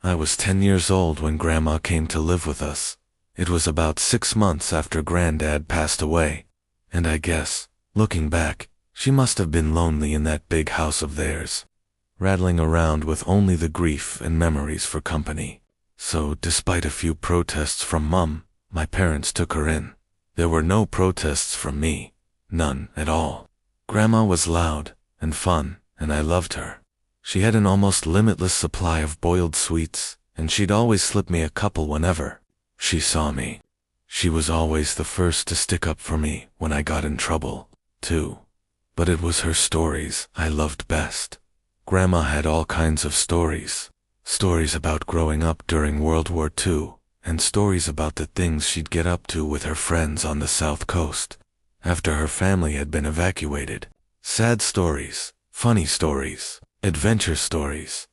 I was 10 years old when Grandma came to live with us. It was about 6 months after Granddad passed away, and I guess, looking back, she must have been lonely in that big house of theirs, rattling around with only the grief and memories for company. So, despite a few protests from Mum, my parents took her in. There were no protests from me. None at all. Grandma was loud and fun, and I loved her. She had an almost limitless supply of boiled sweets, and she'd always slip me a couple whenever she saw me. She was always the first to stick up for me when I got in trouble, too. But it was her stories I loved best. Grandma had all kinds of stories. Stories about growing up during World War II, and stories about the things she'd get up to with her friends on the South Coast after her family had been evacuated. Sad stories, funny stories, adventure stories.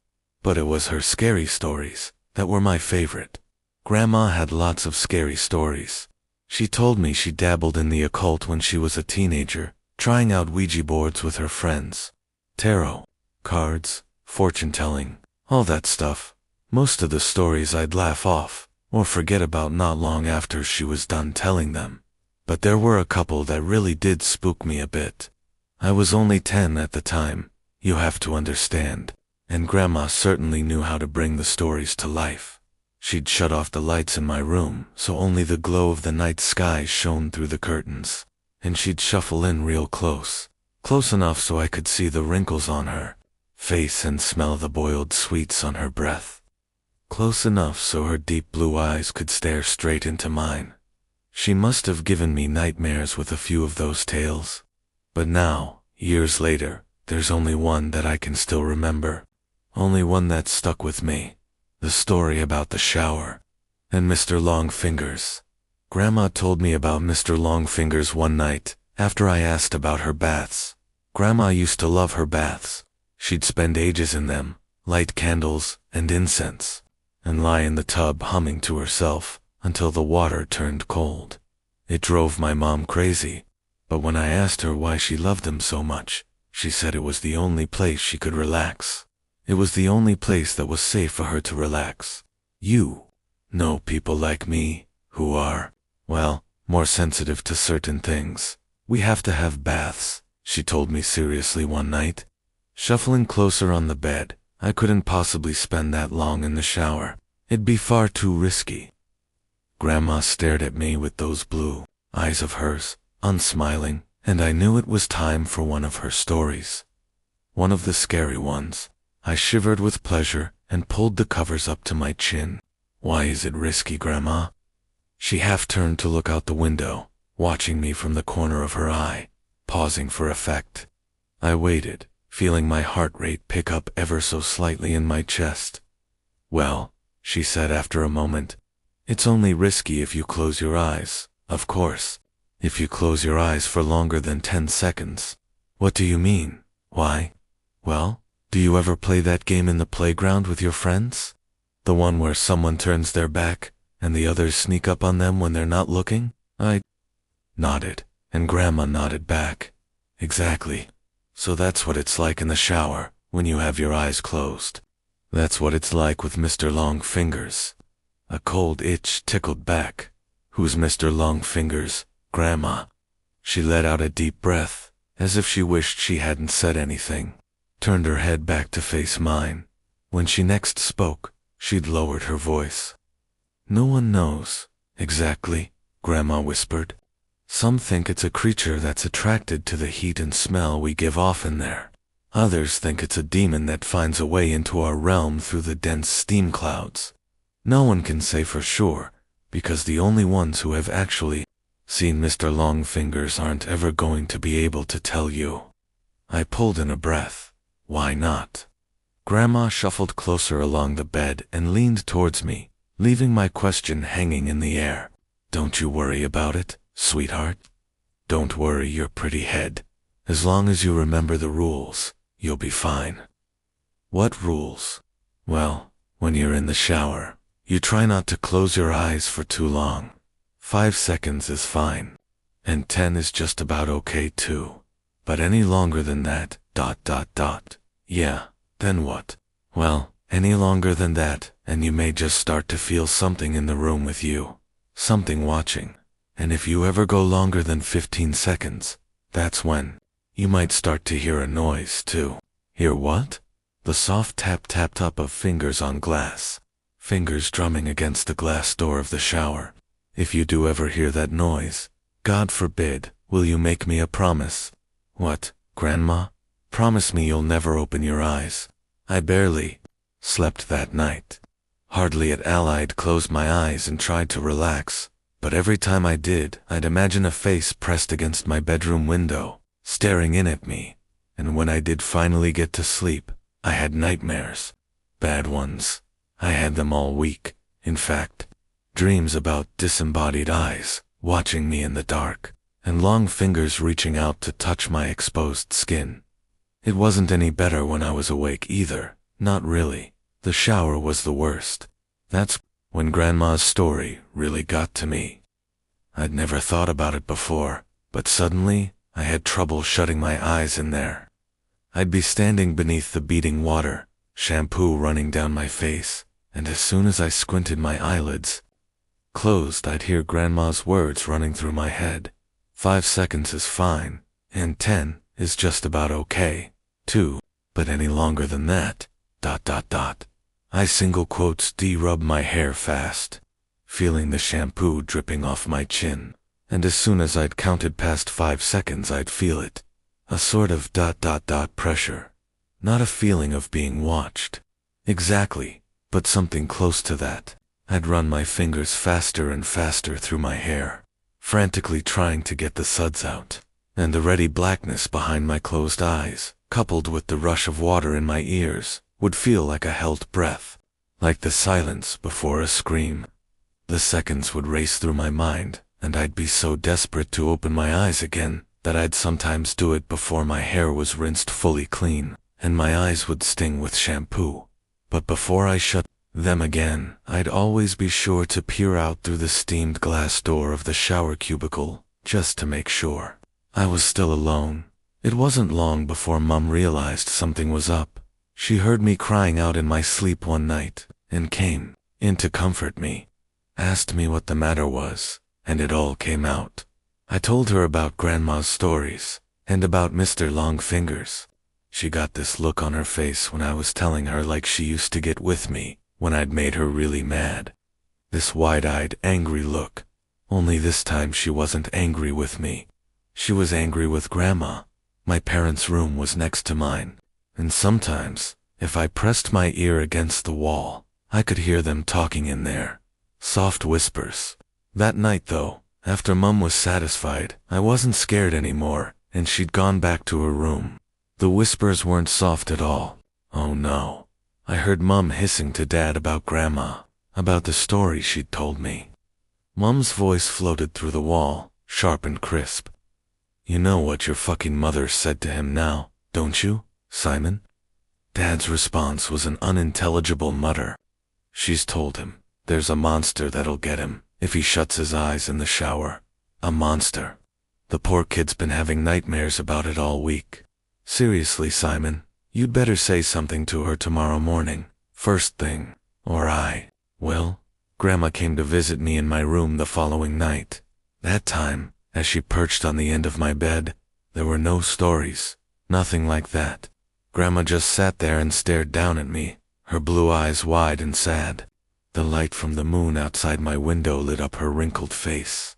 But it was her scary stories that were my favorite. Grandma had lots of scary stories. She told me she dabbled in the occult when she was a teenager, trying out Ouija boards with her friends. Tarot, cards, fortune-telling, all that stuff. Most of the stories I'd laugh off, or forget about not long after she was done telling them. But there were a couple that really did spook me a bit. I was only 10 at the time, you have to understand, and Grandma certainly knew how to bring the stories to life. She'd shut off the lights in my room so only the glow of the night sky shone through the curtains, and she'd shuffle in real close enough so I could see the wrinkles on her face and smell the boiled sweets on her breath. Close enough so her deep blue eyes could stare straight into mine. She must have given me nightmares with a few of those tales. But now, years later, there's only one that I can still remember. Only one that stuck with me. The story about the shower and Mr. Longfingers. Grandma told me about Mr. Longfingers one night after I asked about her baths. Grandma used to love her baths. She'd spend ages in them, light candles and incense, and lie in the tub humming to herself until the water turned cold. It drove my mom crazy, but when I asked her why she loved them so much, she said it was the only place she could relax. It was the only place that was safe for her to relax. You know people like me, who are, well, more sensitive to certain things. We have to have baths, she told me seriously one night. Shuffling closer on the bed, I couldn't possibly spend that long in the shower. It'd be far too risky. Grandma stared at me with those blue eyes of hers, unsmiling, and I knew it was time for one of her stories. One of the scary ones. I shivered with pleasure and pulled the covers up to my chin. Why is it risky, Grandma? She half turned to look out the window, watching me from the corner of her eye, pausing for effect. I waited, feeling my heart rate pick up ever so slightly in my chest. Well, she said after a moment, it's only risky if you close your eyes, of course. If you close your eyes for longer than 10 seconds. What do you mean? Why? Well, do you ever play that game in the playground with your friends? The one where someone turns their back, and the others sneak up on them when they're not looking? I nodded, and Grandma nodded back. Exactly. So that's what it's like in the shower, when you have your eyes closed. That's what it's like with Mr. Longfingers. A cold itch tickled back. Who's Mr. Longfingers, Grandma? She let out a deep breath, as if she wished she hadn't said anything. Turned her head back to face mine. When she next spoke, she'd lowered her voice. No one knows, exactly, Grandma whispered. Some think it's a creature that's attracted to the heat and smell we give off in there. Others think it's a demon that finds a way into our realm through the dense steam clouds. No one can say for sure, because the only ones who have actually seen Mr. Longfingers aren't ever going to be able to tell you. I pulled in a breath. Why not? Grandma shuffled closer along the bed and leaned towards me, leaving my question hanging in the air. Don't you worry about it, sweetheart. Don't worry your pretty head. As long as you remember the rules, you'll be fine. What rules? Well, when you're in the shower, you try not to close your eyes for too long. 5 seconds is fine. And 10 is just about okay too. But any longer than that, ... Yeah, then what? Well, Any longer than that, and you may just start to feel something in the room with you. Something watching. And if you ever go longer than 15 seconds, that's when you might start to hear a noise too. Hear what? The soft tap-tap-tap of fingers on glass. Fingers drumming against the glass door of the shower. If you do ever hear that noise, God forbid, will you make me a promise? What, Grandma? Promise me you'll never open your eyes. I barely slept that night. Hardly at all. I'd closed my eyes and tried to relax, but every time I did, I'd imagine a face pressed against my bedroom window, staring in at me. And when I did finally get to sleep, I had nightmares. Bad ones. I had them all week, in fact. Dreams about disembodied eyes, watching me in the dark, and long fingers reaching out to touch my exposed skin. It wasn't any better when I was awake either, not really. The shower was the worst. That's when Grandma's story really got to me. I'd never thought about it before, but suddenly, I had trouble shutting my eyes in there. I'd be standing beneath the beating water, shampoo running down my face, and as soon as I squinted my eyelids closed, I'd hear Grandma's words running through my head. 5 seconds is fine, and 10 is just about okay, too, but any longer than that, ... I single quotes rub my hair fast, feeling the shampoo dripping off my chin, and as soon as I'd counted past 5 seconds I'd feel it. A sort of ... pressure. Not a feeling of being watched. Exactly, but something close to that. I'd run my fingers faster and faster through my hair, frantically trying to get the suds out, and the ready blackness behind my closed eyes, coupled with the rush of water in my ears, would feel like a held breath, like the silence before a scream. The seconds would race through my mind, and I'd be so desperate to open my eyes again that I'd sometimes do it before my hair was rinsed fully clean, and my eyes would sting with shampoo. But before I shut them again, I'd always be sure to peer out through the steamed glass door of the shower cubicle, just to make sure I was still alone. It wasn't long before Mum realized something was up. She heard me crying out in my sleep one night, and came in to comfort me, asked me what the matter was, and it all came out. I told her about Grandma's stories, and about Mr. Longfingers. She got this look on her face when I was telling her, like she used to get with me when I'd made her really mad. This wide-eyed, angry look. Only this time she wasn't angry with me. She was angry with Grandma. My parents' room was next to mine, and sometimes, if I pressed my ear against the wall, I could hear them talking in there. Soft whispers. That night though, after Mum was satisfied, I wasn't scared anymore, and she'd gone back to her room. The whispers weren't soft at all. Oh no. I heard Mum hissing to Dad about Grandma, about the story she'd told me. Mum's voice floated through the wall, sharp and crisp. You know what your fucking mother said to him now, don't you, Simon? Dad's response was an unintelligible mutter. She's told him, there's a monster that'll get him if he shuts his eyes in the shower. A monster. The poor kid's been having nightmares about it all week. Seriously, Simon, you'd better say something to her tomorrow morning, first thing, or I will. Grandma came to visit me in my room the following night. That time, as she perched on the end of my bed, there were no stories, nothing like that. Grandma just sat there and stared down at me, her blue eyes wide and sad. The light from the moon outside my window lit up her wrinkled face.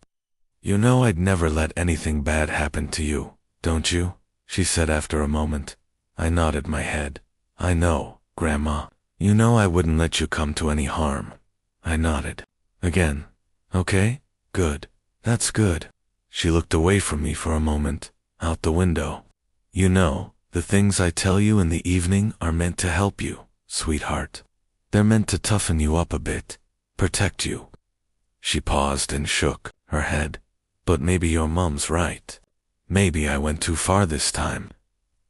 You know I'd never let anything bad happen to you, don't you? She said after a moment. I nodded my head. I know, Grandma. You know I wouldn't let you come to any harm. I nodded. Again. Okay? Good. That's good. She looked away from me for a moment, out the window. You know, the things I tell you in the evening are meant to help you, sweetheart. They're meant to toughen you up a bit, protect you. She paused and shook her head. But maybe your Mum's right. Maybe I went too far this time.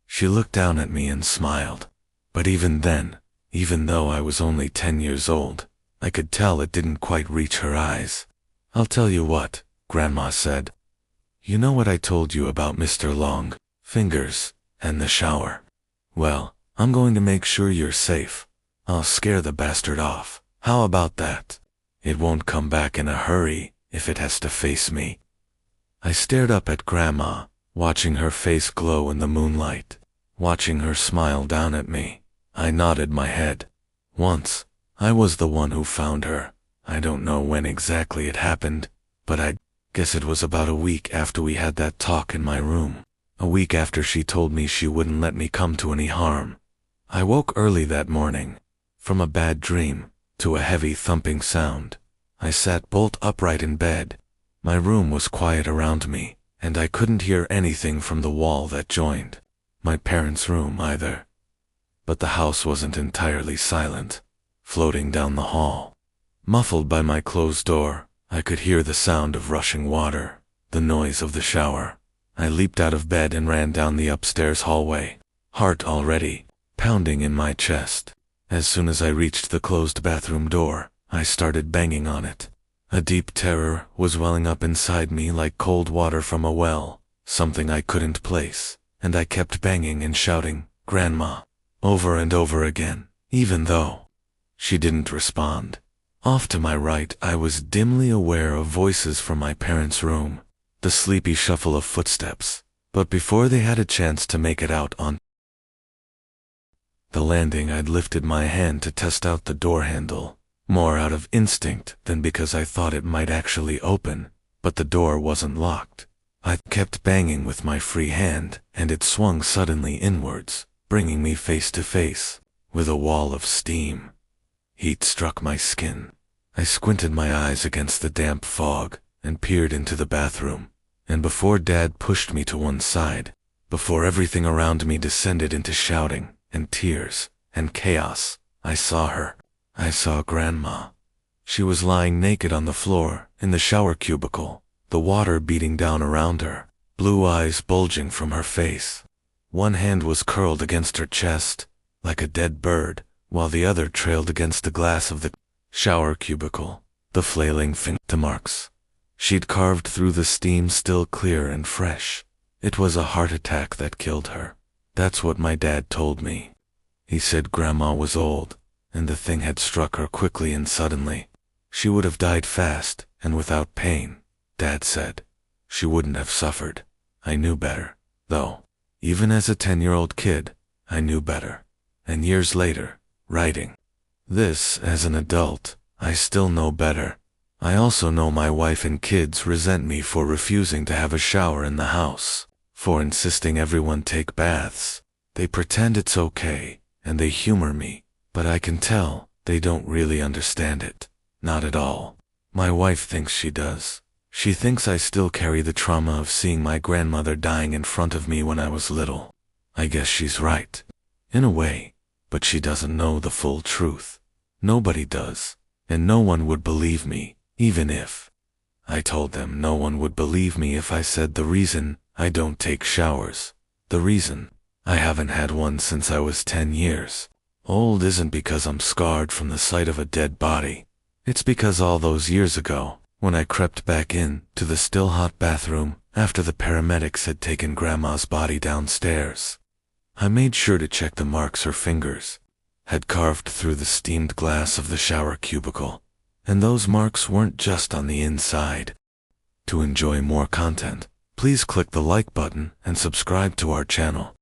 She looked down at me and smiled. But even then, even though I was only 10 years old, I could tell it didn't quite reach her eyes. I'll tell you what, Grandma said. You know what I told you about Mr. Longfingers and the shower? Well, I'm going to make sure you're safe. I'll scare the bastard off. How about that? It won't come back in a hurry if it has to face me. I stared up at Grandma, watching her face glow in the moonlight, watching her smile down at me. I nodded my head. Once, I was the one who found her. I don't know when exactly it happened, but I guess it was about a week after we had that talk in my room. A week after she told me she wouldn't let me come to any harm. I woke early that morning, from a bad dream, to a heavy thumping sound. I sat bolt upright in bed. My room was quiet around me, and I couldn't hear anything from the wall that joined my parents' room either. But the house wasn't entirely silent. Floating down the hall, muffled by my closed door, I could hear the sound of rushing water, the noise of the shower. I leaped out of bed and ran down the upstairs hallway, heart already pounding in my chest. As soon as I reached the closed bathroom door, I started banging on it. A deep terror was welling up inside me like cold water from a well, something I couldn't place, and I kept banging and shouting, "Grandma," over and over again, even though she didn't respond. Off to my right, I was dimly aware of voices from my parents' room, the sleepy shuffle of footsteps, but before they had a chance to make it out on the landing, I'd lifted my hand to test out the door handle, more out of instinct than because I thought it might actually open, but the door wasn't locked. I kept banging with my free hand, and it swung suddenly inwards, bringing me face to face with a wall of steam. Heat struck my skin. I squinted my eyes against the damp fog and peered into the bathroom, and before Dad pushed me to one side, before everything around me descended into shouting and tears and chaos, I saw her. I saw Grandma. She was lying naked on the floor in the shower cubicle, the water beating down around her, blue eyes bulging from her face. One hand was curled against her chest, like a dead bird, while the other trailed against the glass of the shower cubicle, the flailing finger marks she'd carved through the steam still clear and fresh. It was a heart attack that killed her. That's what my dad told me. He said Grandma was old, and the thing had struck her quickly and suddenly. She would have died fast and without pain, Dad said. She wouldn't have suffered. I knew better, though. Even as a 10-year-old kid, I knew better. And years later, writing this as an adult, I still know better. I also know my wife and kids resent me for refusing to have a shower in the house, for insisting everyone take baths. They pretend it's okay, and they humor me, but I can tell they don't really understand it. Not at all. My wife thinks she does. She thinks I still carry the trauma of seeing my grandmother dying in front of me when I was little. I guess she's right, in a way, but she doesn't know the full truth. Nobody does, and no one would believe me, even if I told them. No one would believe me if I said the reason I don't take showers, the reason I haven't had one since I was 10 years old, isn't because I'm scarred from the sight of a dead body. It's because all those years ago, when I crept back in to the still hot bathroom after the paramedics had taken Grandma's body downstairs, I made sure to check the marks her fingers had carved through the steamed glass of the shower cubicle, and those marks weren't just on the inside. To enjoy more content, please click the like button and subscribe to our channel.